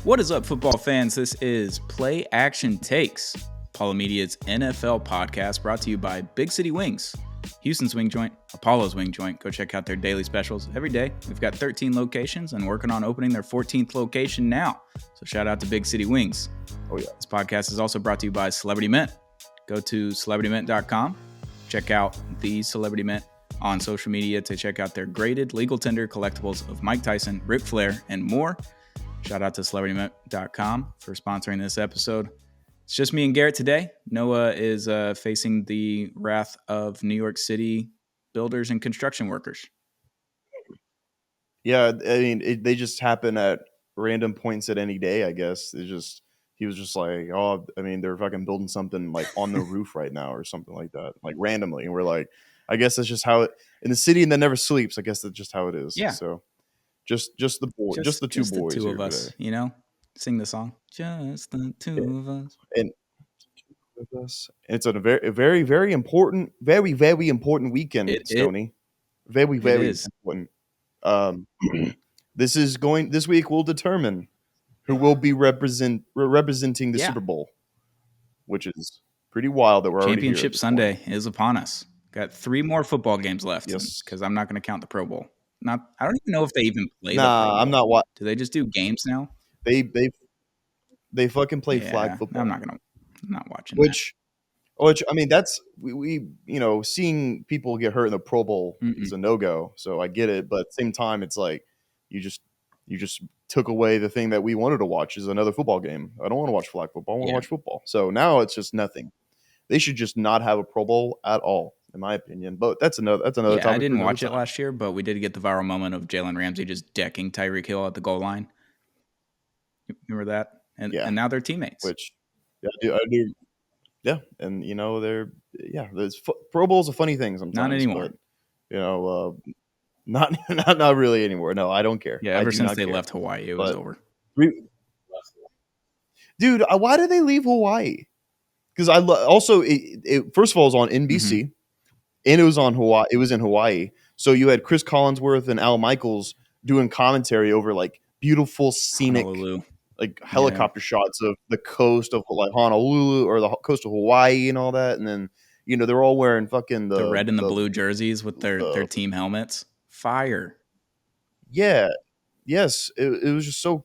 What is up, football fans? This is Play Action Takes, Apollo Media's NFL podcast, brought to you by Big City Wings, Houston's Wing Joint, Apollo's Wing Joint. Go check out their daily specials every day. We've got 13 locations and working on opening their 14th location now. So shout out to Big City Wings. Oh yeah. This podcast is also brought to you by Celebrity Mint. Go to celebritymint.com. Check out the Celebrity Mint on social media to check out their graded legal tender collectibles of Mike Tyson, Ric Flair, and more. Shout out to celebritymint.com for sponsoring this episode. It's just me and Garrett today. Noah is facing the wrath of New York City builders and construction workers. Yeah, I mean, they just happen at random points at any day, I guess. He was just like, oh, I mean, they're fucking building something like on the roof right now or something like that, like randomly. And we're like, I guess that's just how it in the city and that never sleeps. I guess that's just how it is. Yeah. So just the boys, just the two boys, the two of here us, today. you know, sing the song. Just the two of us. And it's a very, very important, very weekend, Stoney. Very important. This week will determine who will be representing the Super Bowl, which is pretty wild that we're already here. Championship Sunday is upon us. Got 3 more football games left. Yes, because I'm not going to count the Pro Bowl. I don't even know if they even play. Nah, I'm not. Do they just do games now? They fucking play flag football. I'm not watching. Which I mean, that's we seeing people get hurt in the Pro Bowl is a no-go. So I get it, but at the same time, it's like you just took away the thing that we wanted to watch is another football game. I don't want to watch flag football. I want to watch football. So now it's just nothing. They should just not have a Pro Bowl at all, in my opinion. But that's another topic. I didn't watch it last year, but we did get the viral moment of Jalen Ramsey just decking Tyreek Hill at the goal line. Remember that? And now they're teammates. Which I do. Yeah, and Pro Bowl's a funny thing sometimes. Not anymore. But, not really anymore. No, I don't care. Yeah, ever since they left Hawaii, it was over. Dude, why did they leave Hawaii? Because first of all, it was on NBC, and it was on Hawaii. It was in Hawaii, so you had Chris Collinsworth and Al Michaels doing commentary over like beautiful scenic, Honolulu. Like helicopter shots of the coast of like Honolulu or the coast of Hawaii and all that, and then they're all wearing fucking the red and the blue jerseys with their team helmets. Fire. Yeah. Yes. It was just so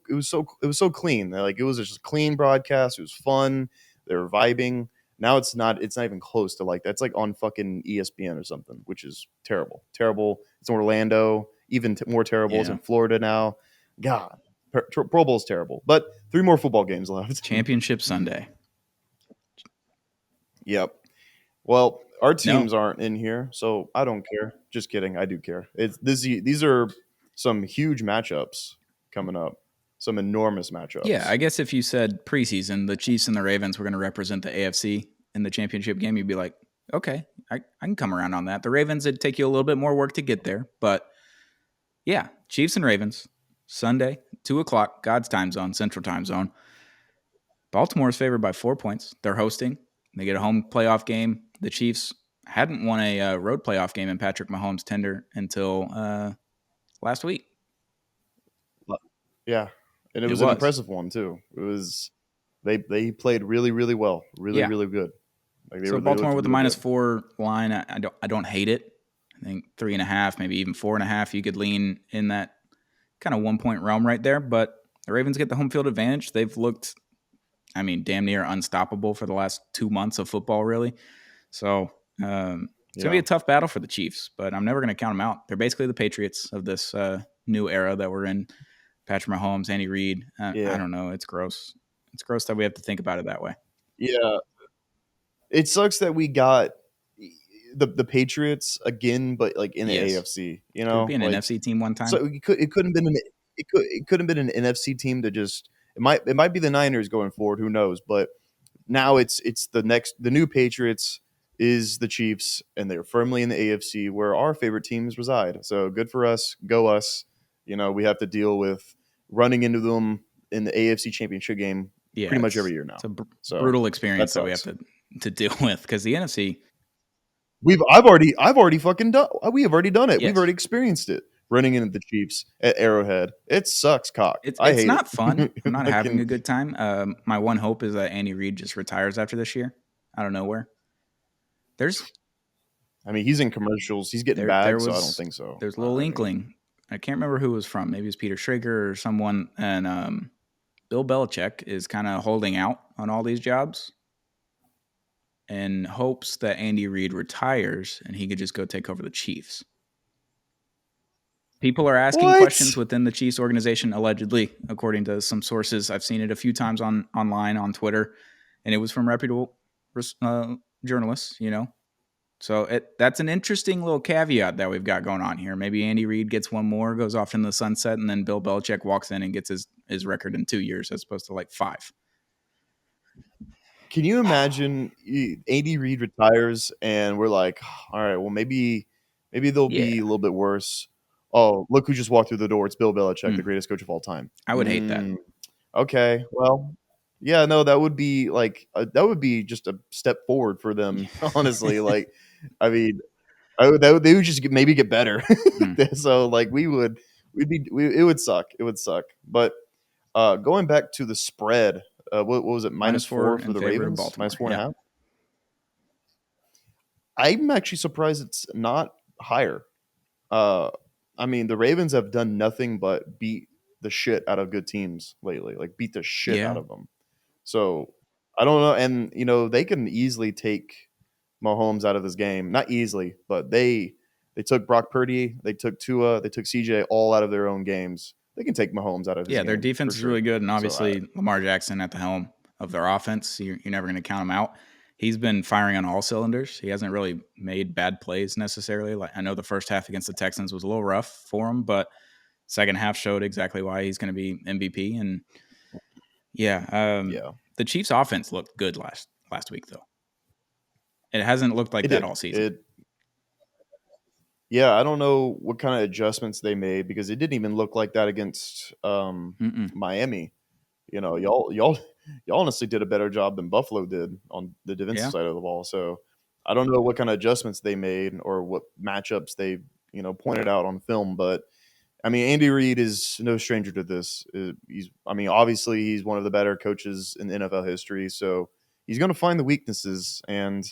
so clean. Like it was just a clean broadcast. It was fun. They were vibing. Now it's not even close to like that's like on fucking ESPN or something, which is terrible. Terrible. It's in Orlando, even more terrible. Yeah. It's in Florida now. God, Pro Bowl's terrible. But 3 more football games left. Championship Sunday. Yep. Well, our teams aren't in here, so I don't care. Just kidding. I do care. These are some huge matchups coming up. Some enormous matchups. Yeah, I guess if you said preseason, the Chiefs and the Ravens were going to represent the AFC in the championship game, you'd be like, okay, I can come around on that. The Ravens, it'd take you a little bit more work to get there. But yeah, Chiefs and Ravens, Sunday, 2 o'clock, God's time zone, Central time zone. Baltimore is favored by 4 points. They're hosting. They get a home playoff game. The Chiefs hadn't won a road playoff game in Patrick Mahomes' tenure until last week. Yeah. And it was an impressive one too. It was they played really, really well, really good. Like so Baltimore with the -4 line, I don't hate it. I think 3.5, maybe even 4.5. You could lean in that kind of 1 point realm right there. But the Ravens get the home field advantage. They've looked, damn near unstoppable for the last 2 months of football, really. So it's gonna be a tough battle for the Chiefs, but I'm never gonna count them out. They're basically the Patriots of this new era that we're in. Patrick Mahomes, Andy Reid. I don't know. It's gross. It's gross that we have to think about it that way. Yeah. It sucks that we got the Patriots again, but like in the AFC, Could be an NFC team one time. So it couldn't have been an NFC team to just it might be the Niners going forward, who knows, but now it's the new Patriots is the Chiefs, and they're firmly in the AFC where our favorite teams reside. So good for us. Go us. We have to deal with running into them in the AFC Championship game pretty much every year now. It's a brutal experience that we have to deal with because the NFC. I've already fucking done. We have already done it. Yes. We've already experienced it. running into the Chiefs at Arrowhead. It sucks cock. I It's hate not fun. I'm it. not having a good time. My one hope is that Andy Reid just retires after this year, out of nowhere. There's I mean, he's in commercials. He's getting there bags, so I don't was think so. there's a little I mean, inkling. I can't remember who it was from. Maybe it was Peter Schrager or someone. And Bill Belichick is kind of holding out on all these jobs in hopes that Andy Reid retires and he could just go take over the Chiefs. People are asking questions what? within the Chiefs organization, allegedly, according to some sources. I've seen it a few times online on Twitter, and it was from reputable journalists. So that's an interesting little caveat that we've got going on here. Maybe Andy Reid gets one more, goes off in the sunset, and then Bill Belichick walks in and gets his record in 2 years as opposed to like 5. Can you imagine Andy Reid retires and we're like, all right, well maybe they'll Yeah. be a little bit worse. Oh, look who just walked through the door. It's Bill Belichick, the Mm. greatest coach of all time. I would hate that. Okay, well, yeah, no, that would be like that would be just a step forward for them. Honestly, like, I mean, they would just maybe get better. Mm. So like it would suck. It would suck. But going back to the spread, what was it? Minus -4 4 for in the favor of Ravens, Baltimore. -4 and a Yeah. half. I'm actually surprised it's not higher. Uh, I mean, the Ravens have done nothing but beat the shit out of good teams lately. Like beat the shit out Yeah. of them. So I don't know, and they can easily take Mahomes out of this game. Not easily, but they took Brock Purdy, they took Tua, they took CJ all out of their own games. They can take Mahomes out of his Yeah, their game for defense is sure. really good, and So obviously Lamar Jackson at the helm of their offense. You're never going to count him out. He's been firing on all cylinders. He hasn't really made bad plays necessarily. Like I know the first half against the Texans was a little rough for him, but second half showed exactly why he's going to be MVP. And yeah, yeah, the Chiefs' offense looked good last week though. It hasn't looked like it that did. all season. Yeah, I don't know what kind of adjustments they made because it didn't even look like that against Mm-mm. Miami. Y'all honestly did a better job than Buffalo did on the defensive Yeah, side of the ball. So I don't know what kind of adjustments they made or what matchups they pointed out on film, but I mean Andy Reid is no stranger to this. Obviously he's one of the better coaches in NFL history, so he's going to find the weaknesses, and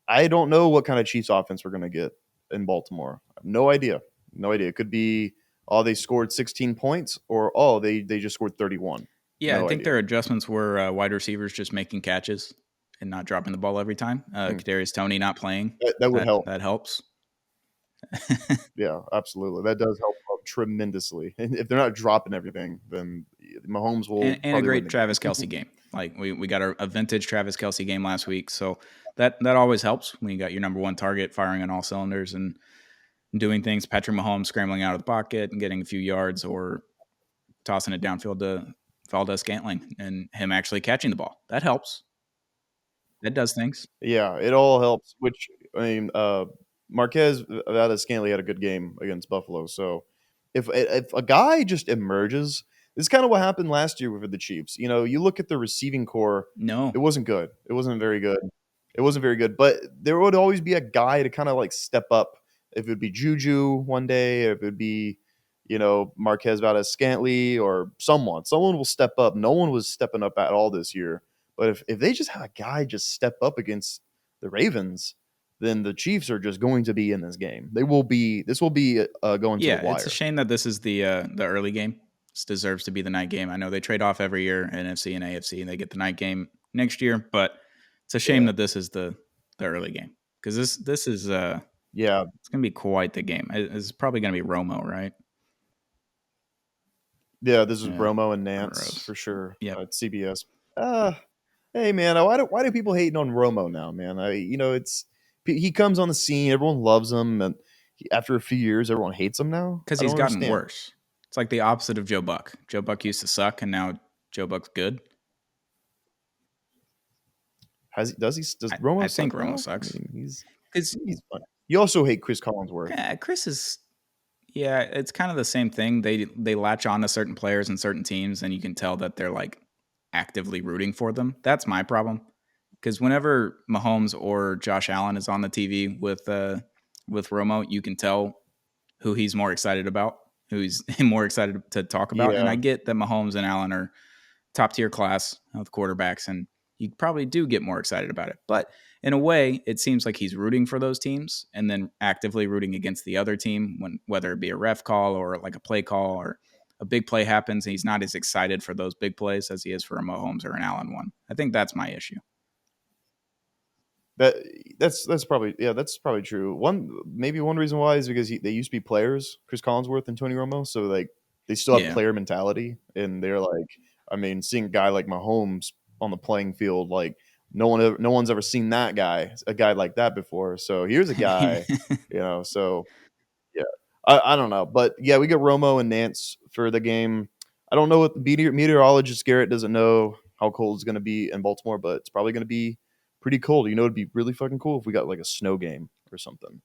I don't know what kind of Chiefs offense we're going to get in Baltimore. No idea. No idea. It could be, oh, they scored 16 points, or oh, they just scored 31. yeah. I No think idea. their adjustments were wide receivers just making catches and not dropping the ball every time. Kadarius Toney not playing That would help. that helps. Yeah, absolutely. That does help out tremendously. And if they're not dropping everything, then Mahomes will and a probably win great the Travis game. Kelce game. Like we got a vintage Travis Kelce game last week, so that always helps when you got your number one target firing on all cylinders and doing things. Patrick Mahomes scrambling out of the pocket and getting a few yards, or tossing it downfield to Valdez-Scantling and him actually catching the ball. That helps. That does things. Yeah, it all helps. Which I mean, Marquez Valdez-Scantling had a good game against Buffalo. So if a guy just emerges, this is kind of what happened last year with the Chiefs. You look at the receiving core; it No, wasn't good. It wasn't very good. It wasn't very good. But there would always be a guy to kind of like step up. If it would be Juju one day, if it would be Marquez Valdez-Scantling or someone will step up. No one was stepping up at all this year. But if they just have a guy just step up against the Ravens, then the Chiefs are just going to be in this game. They will be. This will be going to the yeah, it's a wire. shame that this is the early game. This deserves to be the night game. I know they trade off every year, NFC and AFC, and they get the night game next year. But it's a shame Yeah, that this is the early game, because this is yeah, it's gonna be quite the game. It's probably gonna be Romo, right? yeah. This is Yeah, Romo and on the Nance road. for sure Yep. at CBS. Uh, hey man, why do people hating on Romo now, man? It's he comes on the scene, everyone loves him, and after a few years, everyone hates him now. Because I he's don't gotten understand. worse. It's like the opposite of Joe Buck. Joe Buck used to suck, and now Joe Buck's good. Does I Romo think suck Romo now? I sucks. mean, Because he's fun. You also hate Chris Collinsworth. Chris is, yeah, it's kind of the same thing. They latch on to certain players and certain teams, and you can tell that they're like actively rooting for them. That's my problem. Because whenever Mahomes or Josh Allen is on the TV with Romo, you can tell who he's more excited about, who he's more excited to talk about. And I Yeah. get that Mahomes and Allen are top tier class of quarterbacks, and you probably do get more excited about it. But in a way, it seems like he's rooting for those teams and then actively rooting against the other team when whether it be a ref call or like a play call or a big play happens, and he's not as excited for those big plays as he is for a Mahomes or an Allen one. I think that's my issue. That that's probably that's probably true. One reason why is because they used to be players, Chris Collinsworth and Tony Romo, so like they still have Yeah. player mentality, and they're like, I mean, seeing a guy like Mahomes on the playing field, like no one's ever seen a guy like that before. So here's a guy, So yeah, I don't know, but yeah, we got Romo and Nance for the game. I don't know what the meteorologist Garrett doesn't know how cold it's going to be in Baltimore, but it's probably going to be pretty cold. It'd be really fucking cool if we got like a snow game or something.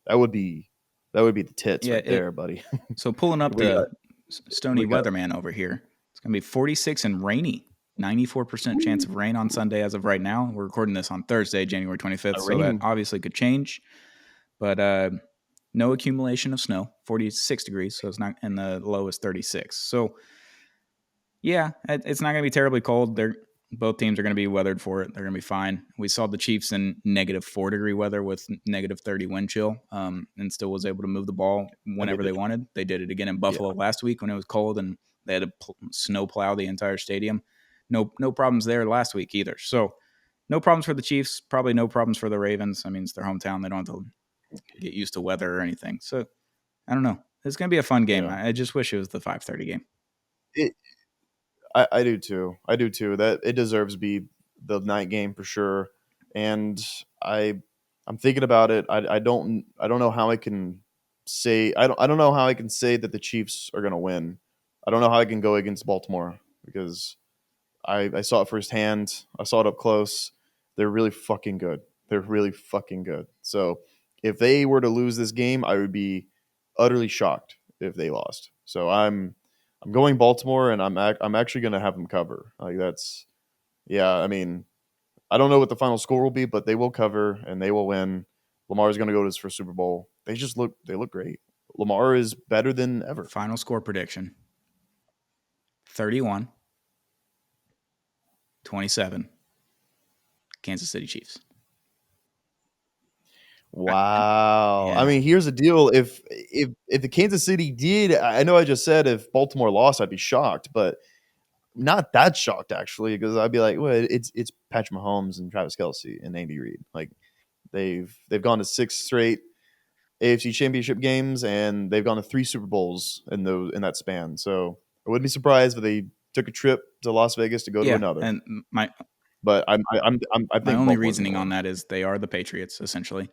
That would be the tits Yeah. right there, buddy. So pulling up we got the Stony we got Weatherman over here, it's going to be 46 and rainy. 94% chance of rain on Sunday as of right now. We're recording this on Thursday, January 25th, a so that rain. obviously could change. But no accumulation of snow, 46 degrees, so it's not, and the low is 36. So, yeah, it's not going to be terribly cold. Both teams are going to be weathered for it. They're going to be fine. We saw the Chiefs in negative 4 degree weather with negative 30 wind chill, and still was able to move the ball whenever they wanted. They did it again in Buffalo last week when it was cold and they had to snow plow the entire stadium. No problems there last week either. So no problems for the Chiefs. Probably no problems for the Ravens. I mean, it's their hometown. They don't have to get used to weather or anything. So I don't know. It's going to be a fun game. Yeah. I just wish it was the 5:30 game. I do too. I do too. That it deserves to be the night game for sure. And I'm thinking about it. I don't know how I can say I don't know how I can say that the Chiefs are gonna win. I don't know how I can go against Baltimore because I saw it firsthand. I saw it up close. They're really fucking good. They're really fucking good. So if they were to lose this game, I would be utterly shocked if they lost. So I'm going Baltimore, and I'm actually going to have them cover. Like that's yeah. I mean, I don't know what the final score will be, but they will cover and they will win. Lamar's going to go to his first Super Bowl. They look great. Lamar is better than ever. Final score prediction 31 27 Kansas City Chiefs. Wow. I Yeah. mean, here's the deal. If the Kansas City did, I know I just said if Baltimore lost, I'd be shocked, but not that shocked actually, because I'd be like, well, it's Patrick Mahomes and Travis Kelce and Andy Reid. Like they've gone to 6 straight AFC Championship games, and they've gone to 3 Super Bowls in that span. So I wouldn't be surprised if they took a trip to Las Vegas to go to another. And my But I think only Baltimore's reasoning gonna on win. that is they are the Patriots essentially.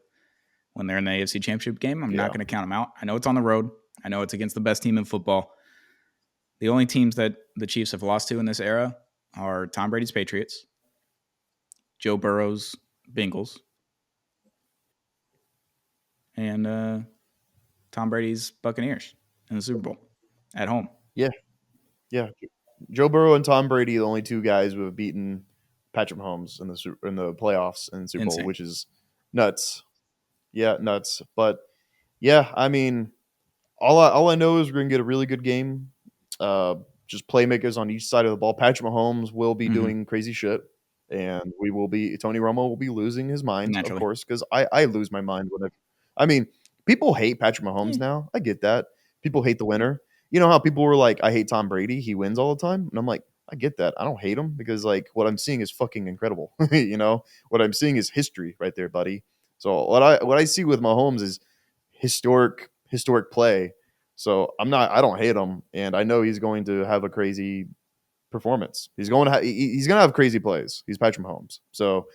When they're in the AFC Championship game, I'm not Yeah. going to count them out. I know it's on the road. I know it's against the best team in football. The only teams that the Chiefs have lost to in this era are Tom Brady's Patriots, Joe Burrow's Bengals, and Tom Brady's Buccaneers in the Super Bowl at home. Yeah. Yeah. Joe Burrow and Tom Brady, the only two guys who have beaten Patrick Mahomes in the playoffs and Super Bowl, Insane. which is nuts. Yeah, nuts. But yeah, I mean, all I know is we're gonna get a really good game. Just playmakers on each side of the ball. Patrick Mahomes will be doing crazy shit, and Tony Romo will be losing his mind, of Naturally. course, because I lose my mind when I mean, people hate Patrick Mahomes Yeah. now. I get that. People hate the winner. You know how people were like, I hate Tom Brady. He wins all the time, and I'm like, I get that. I don't hate him because like what I'm seeing is fucking incredible. What I'm seeing is history right there, buddy. So what I see with Mahomes is historic play. So I don't hate him, and I know he's going to have a crazy performance. He's going to have crazy plays. He's Patrick Mahomes. So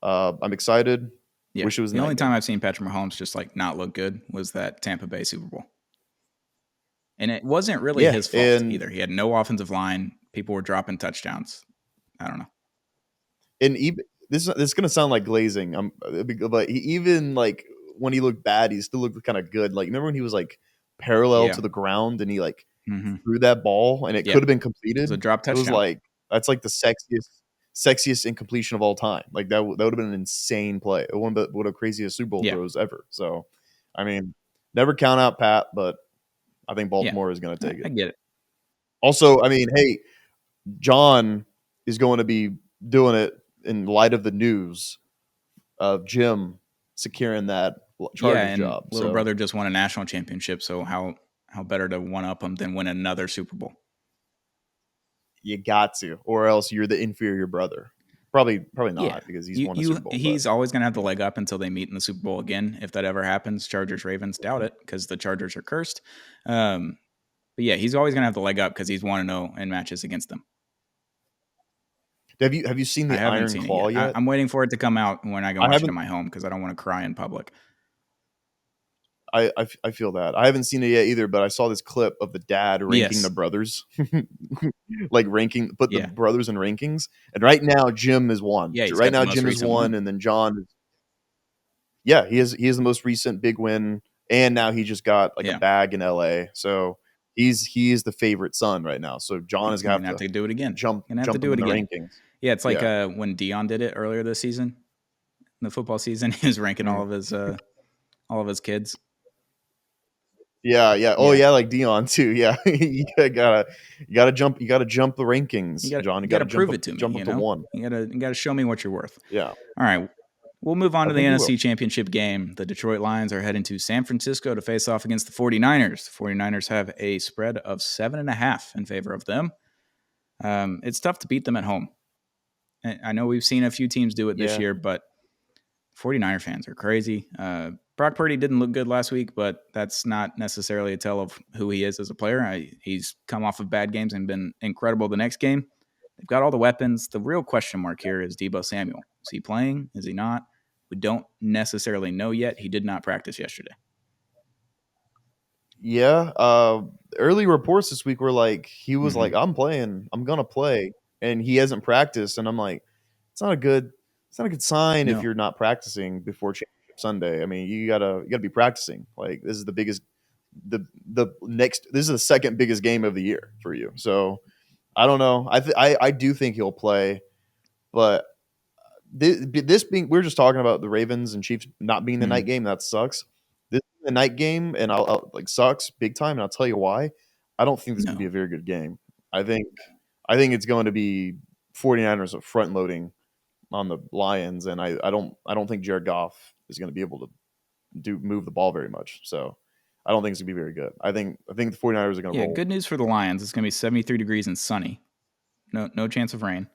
I'm excited. Yeah. Wish it was the only night time game. I've seen Patrick Mahomes just like not look good was that Tampa Bay Super Bowl. And it wasn't really Yeah, his fault and either. He had no offensive line. People were dropping touchdowns. I don't know. even this is going to sound like glazing. But even like when he looked bad, he still looked kind of good. Like remember when he was like parallel Yeah. to the ground and he like Mm-hmm. threw that ball and it Yeah. could have been It completed. was a drop It was touchdown. like that's like the sexiest incompletion of all time. Like that would have been an insane play. One of the craziest Super Bowl Yeah. throws ever. So, I mean, Never count out Pat, but I think Baltimore is going to take I it. get it. Also, I mean, hey, John is going to be doing it in light of the news of Jim securing that Yeah, Chargers and job. little So brother just won a national championship, so how better to one up him than win another Super Bowl? you got to, or else you're the inferior brother. Probably Yeah, not because he's won a Super Bowl. he's always gonna have the leg up until they meet in the Super Bowl again. If that ever happens, Chargers Ravens, doubt it because the Chargers are cursed. But yeah, he's always gonna have the leg up because he's 1-0 in matches against them. Have you seen I the haven't Iron seen it Claw yet. yet? I'm waiting for it to come out when I can I watch it in haven't. my home because I don't want to cry in public. I feel that I haven't seen it yet either, but I saw this clip of the dad ranking Yes. the brothers, like put the Yeah. brothers in rankings. And right now, Jim is one. Yeah, he's Right got the now, most Jim is recent one, win. and then John. Yeah, he is the most recent big win, and now he just got like a Yeah. bag in L.A. So he is the favorite son right now. So John is He's gonna gonna have have to to do it again. jump Gonna have to jump do him it in the again. rankings. Yeah, it's like Yeah, when Dion did it earlier this season, in the football season. He was ranking Mm. all of his kids. Yeah. Oh Yeah. yeah, like Dion too. Yeah, you gotta jump the rankings, John. You You gotta gotta prove it to me, jump up to one. You gotta show me what you're worth. Yeah, All right. We'll move on I to the think he will. NFC Championship game. The Detroit Lions are heading to San Francisco to face off against the 49ers. The 49ers have a spread of 7.5 in favor of them. It's tough to beat them at home. I know we've seen a few teams do it this Yeah. year, but 49er fans are crazy. Brock Purdy didn't look good last week, but that's not necessarily a tell of who he is as a player. He's come off of bad games and been incredible the next game. They've got all the weapons. The real question mark here is Deebo Samuel. Is he playing? Is he not? We don't necessarily know yet. He did not practice yesterday. Yeah. Early reports this week were like he was like, I'm playing, I'm gonna play, and he hasn't practiced, and I'm like, it's not a good sign if No. you're not practicing before Championship Sunday. I mean, you gotta be practicing. Like this is the biggest this is the second biggest game of the year for you. So I don't know. I do think he'll play, but this being we're just talking about the Ravens and Chiefs not being the night game. That sucks. This is the night game, and I'll like sucks big time. And I'll tell you why. I don't think this is going to be No. a very good game. I think I think it's going to be 49ers front loading on the Lions, and I don't think Jared Goff is going to be able to move the ball very much. So I don't think it's going to be very good. I think the 49ers are going to Yeah, roll. good news for the Lions. It's going to be 73 degrees and sunny. No chance of rain.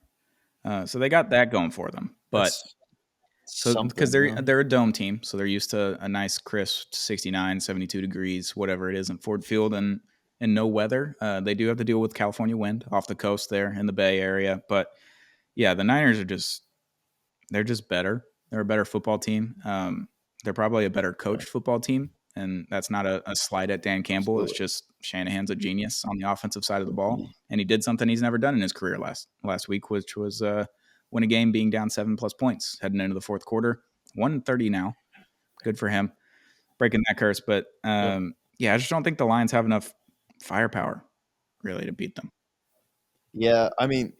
So they got that going for them. But That's because something. Yeah. they're a dome team, so they're used to a nice crisp 69, 72 degrees, whatever it is in Ford Field and no weather. They do have to deal with California wind off the coast there in the Bay Area. But yeah, the Niners are they're just better. They're a better football team. They're probably a better coached football team. And that's not a slight at Dan Campbell. It's Absolutely. just Shanahan's a genius on the offensive side of the ball. And he did something he's never done in his career last week, which was win a game being down 7+ points heading into the fourth quarter. 130 now. Good for him. Breaking that curse. But yeah, I just don't think the Lions have enough firepower really to beat them. Yeah, I mean,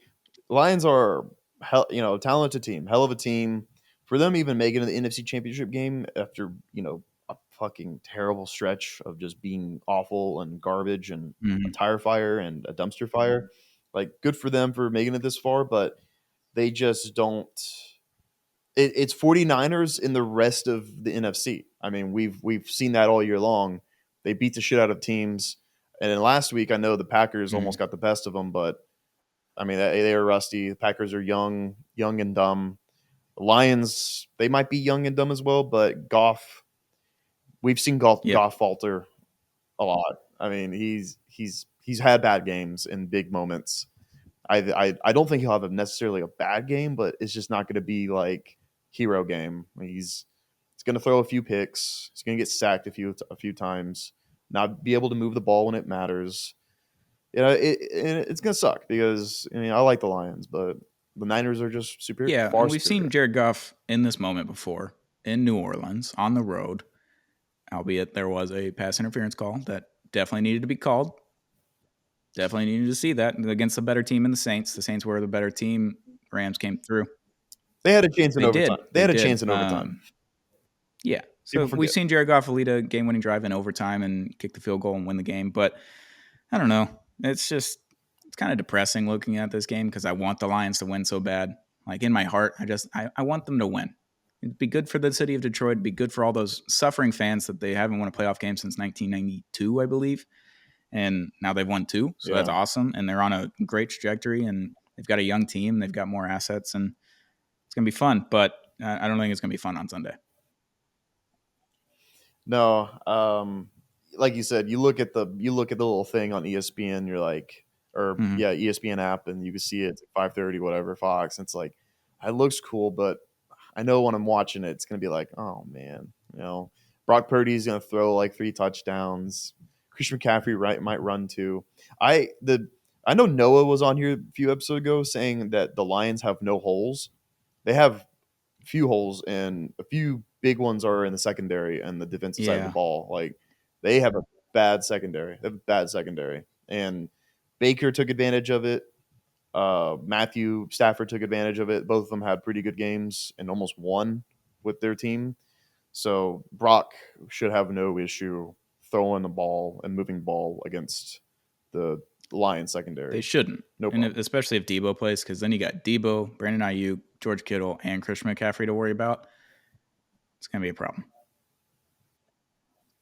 Lions are a talented team, hell of a team. For them even making it to the NFC Championship game after a fucking terrible stretch of just being awful and garbage and a tire fire and a dumpster fire, like good for them for making it this far, but they just don't. It's 49ers in the rest of the NFC. I mean, we've seen that all year long. They beat the shit out of teams, and then last week I know the Packers almost got the best of them, but I mean, they are rusty. The Packers are young and dumb. The Lions, they might be young and dumb as well, but Goff, we've seen Yep. Goff falter a lot. I mean, he's had bad games in big moments. I don't think he'll have necessarily a bad game, but it's just not going to be like hero game. He's going to throw a few picks. He's going to get sacked a few times. Not be able to move the ball when it matters. It's gonna suck because I mean I like the Lions, but the Niners are just superior, Yeah, far and we've superior. seen Jared Goff in this moment before in New Orleans on the road, albeit there was a pass interference call that definitely needed to be called. Definitely needed to see that against a better team in the Saints. The Saints were the better team. Rams came through. They had a chance in They did. overtime. They They had a did. chance in overtime. Yeah. So People we've forget. seen Jared Goff lead a game-winning drive in overtime and kick the field goal and win the game, but I don't know. It's kind of depressing looking at this game because I want the Lions to win so bad. Like in my heart, I want them to win. It'd be good for the city of Detroit. It'd be good for all those suffering fans that they haven't won a playoff game since 1992, I believe. And now they've won two, so that's Yeah. awesome. And they're on a great trajectory, and they've got a young team. They've got more assets, and it's going to be fun. But I don't think it's going to be fun on Sunday. No, like you said, you look at the little thing on ESPN. You're like, or Mm-hmm. yeah, ESPN app, and you can see it's 5:30, whatever, Fox. And it's like, it looks cool, but I know when I'm watching it, it's gonna be like, oh man, Brock Purdy's gonna throw like 3 touchdowns. Christian McCaffrey might run too. I the I know Noah was on here a few episodes ago saying that the Lions have no holes. They have few holes, and a few big ones are in the secondary and the defensive side of the Yeah, ball. Like they have a bad secondary. They have a bad secondary, and Baker took advantage of it. Matthew Stafford took advantage of it. Both of them had pretty good games and almost won with their team. So Brock should have no issue throwing the ball and moving the ball against the Lions they secondary. shouldn't. No And problem. especially if Debo plays, because then you got Debo, Brandon Ayuk, George Kittle, and Christian McCaffrey to worry about. It's going to be a problem.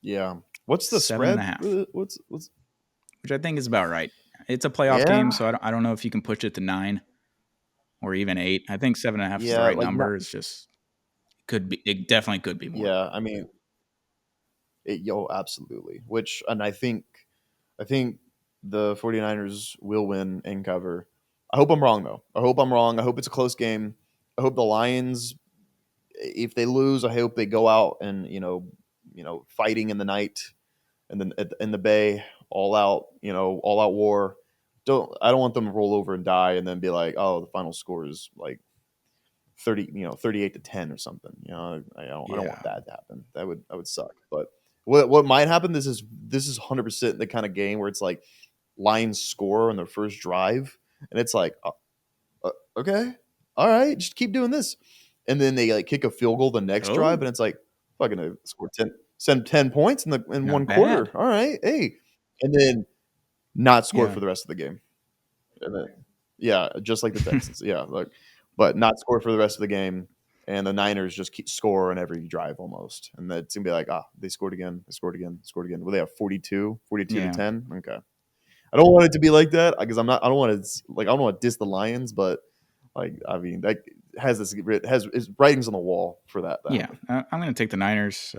Yeah. What's the Seven and a spread? half, What's which I think is about right. It's a playoff game, yeah. so I don't know if you can push it to 9 or even 8. I think 7.5 is the Yeah, right like not, number. It's just it definitely could be more. yeah, I mean, absolutely. Which, and I think the 49ers will win and cover. I hope I'm wrong though. I hope I'm wrong. I hope it's a close game. I hope the Lions, if they lose, I hope they go out and fighting in the night and then in the bay, all out war. I don't want them to roll over and die and then be like, oh, the final score is like 38-10 or something. I don't want Yeah. that to happen. That would suck. But what might happen? This is 100% the kind of game where it's like Lions score on their first drive, and it's like, okay, all right, just keep doing this, and then they like kick a field goal the next drive, Oh, and it's like, fucking score 10 points in one not quarter. bad. All right, hey, and then not score Yeah. for the rest of the game. And then, yeah, just like the Texans. Yeah, like, but not score for the rest of the game. And the Niners just keep score on every drive almost. And that's gonna be like, they scored again, they scored again, scored again. Well, they have 42 to Yeah. 10. Okay. I don't want it to be like that because I don't want to I don't want to diss the Lions, but like I mean that has writings on the wall for that to Yeah. happen. I'm going to take the Niners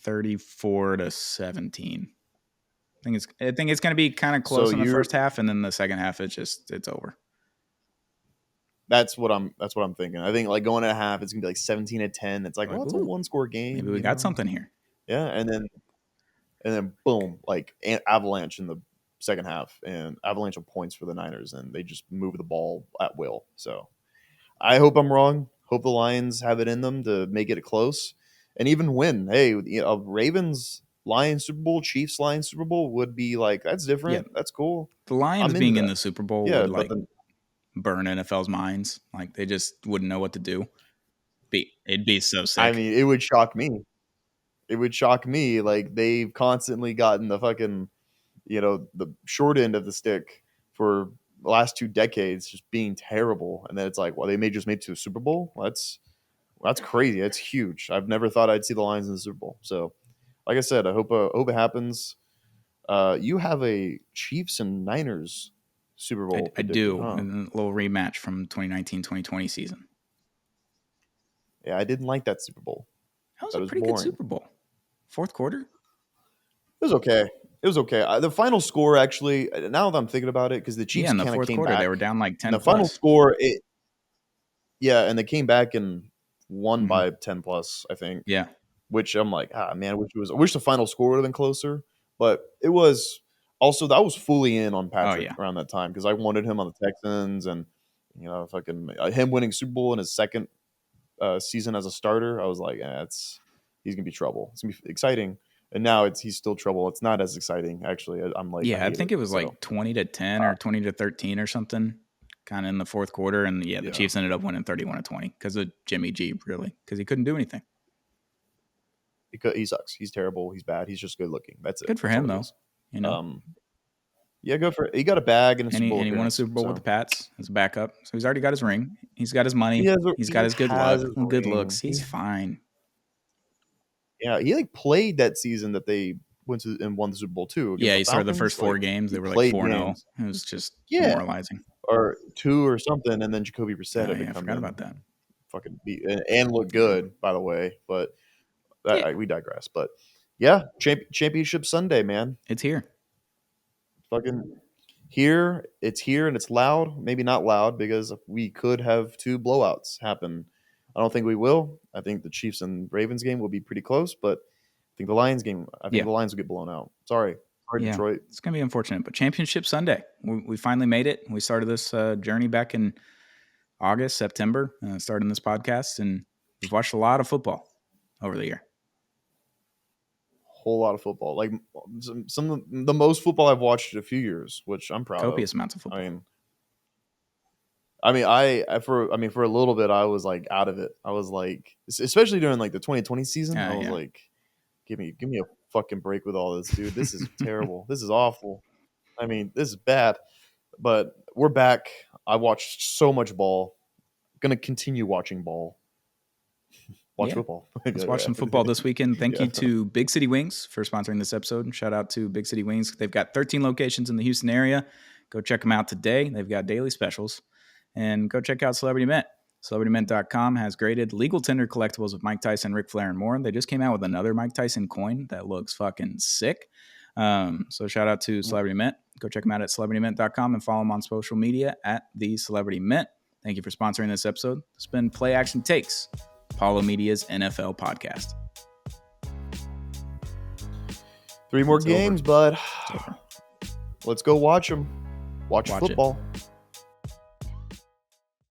34-17. I think it's going to be kind of So close in the you're first half, and then the second half it's over. that's what I'm thinking. I think like going at a half, it's gonna be like 17-10. It's like, well, Like, it's a ooh, 1-score maybe game, we got something here. Yeah, and then boom, like avalanche in the second half, and avalanche of points for the Niners, and they just move the ball at will. So I hope I'm wrong. Hope the Lions have it in them to make it close and even win. Hey, Ravens Lions Super Bowl, Chiefs Lions Super Bowl would be like that's Yeah. different. That's cool. The Lions I'm into being in that. the Super Bowl Yeah, would but like then burn NFL's minds. Like they just wouldn't know what to do. It'd be so I sick. mean, it would shock me. It would shock me. Like they've constantly gotten the fucking the short end of the stick for the last 2 decades, just being terrible. And then it's like, well, they may just made it to a Super Bowl. That's crazy. That's huge. I've never thought I'd see the Lions in the Super Bowl. So, like I said, I hope it happens. You have a Chiefs and Niners Super Bowl I predicted, do. huh? And a little rematch from 2019-2020 season. Yeah, I didn't like that Super Bowl. That was That a was pretty good boring. Super Bowl. Fourth quarter? It was okay. It was okay. The final score, actually, now that I'm thinking about it, because the Yeah, Chiefs in the kind of fourth came quarter, they back, were down like and 10 the final plus. score, yeah, and they came back and won Mm-hmm. by 10 plus, I think. Yeah. Which I'm like, man, I wish the final score would have been closer. But it was also that was fully in on Oh, Patrick yeah. around that time because I wanted him on the Texans and fucking him winning Super Bowl in his second season as a starter. I was like, he's gonna be trouble. It's gonna be exciting. And now he's still trouble. It's not as exciting actually. I'm like I Yeah, I hate think it. it was So like 20-10 or 20-13 or something, kind of in the fourth quarter. And yeah, the yeah, Chiefs ended up winning 31-20 because of Jimmy G, really, because he couldn't do anything. because he sucks. He's terrible. He's bad. He's just good looking. That's it. Good for That's all him he though. is. You know, Yeah, go for it. He got a bag and a Super Bowl and he won a appearance, Super Bowl with so the Pats as a backup. So he's already got his ring. He's got his money. He's got he his good has luck, his good ring. looks. He's fine. Yeah, he like played that season that they went to and won the Super Bowl too against Yeah, the he started the Falcons. first 4 Like, games. he They were like played 4-0. games. It was just Yeah, demoralizing. or 2 or something, and then Jacoby Brissett Oh had to yeah, I come forgot in, about that. fucking beat and look good, by the way. But Yeah. we digress. But yeah, championship Sunday, man. It's here. Fucking here, it's here and it's loud. Maybe not loud because we could have 2 blowouts happen. I don't think we will. I think the Chiefs and Ravens game will be pretty close, but I think the Lions game. I think Yeah. the Lions will get blown out. Sorry, Yeah, Detroit. it's gonna be unfortunate, but Championship Sunday, we finally made it. We started this journey back in August, September, starting this podcast, and we've watched a lot of football over the year. Whole lot of football, like some of the most football I've watched in a few years, which I'm proud Copious of. amounts of football. For a little bit I was like out of it. I was like, especially during like the 2020 season, I was like, give me a fucking break with all this, dude. This is terrible. This is awful. I mean, this is bad. But we're back. I watched so much ball. Gonna continue watching ball. Watch football. Let's watch some football this weekend. Thank you to Big City Wings for sponsoring this episode. And shout out to Big City Wings. They've got 13 locations in the Houston area. Go check them out today. They've got daily specials. And go check out Celebrity Mint. CelebrityMint.com has graded legal tender collectibles of Mike Tyson, Ric Flair, and more. They just came out with another Mike Tyson coin that looks fucking sick. So shout out to Celebrity Mint. Go check them out at CelebrityMint.com and follow them on social media at The Celebrity Mint. Thank you for sponsoring this episode. It's been Play Action Takes, Apollo Media's NFL podcast. 3 more games, bud. Let's go watch them. Watch football. It.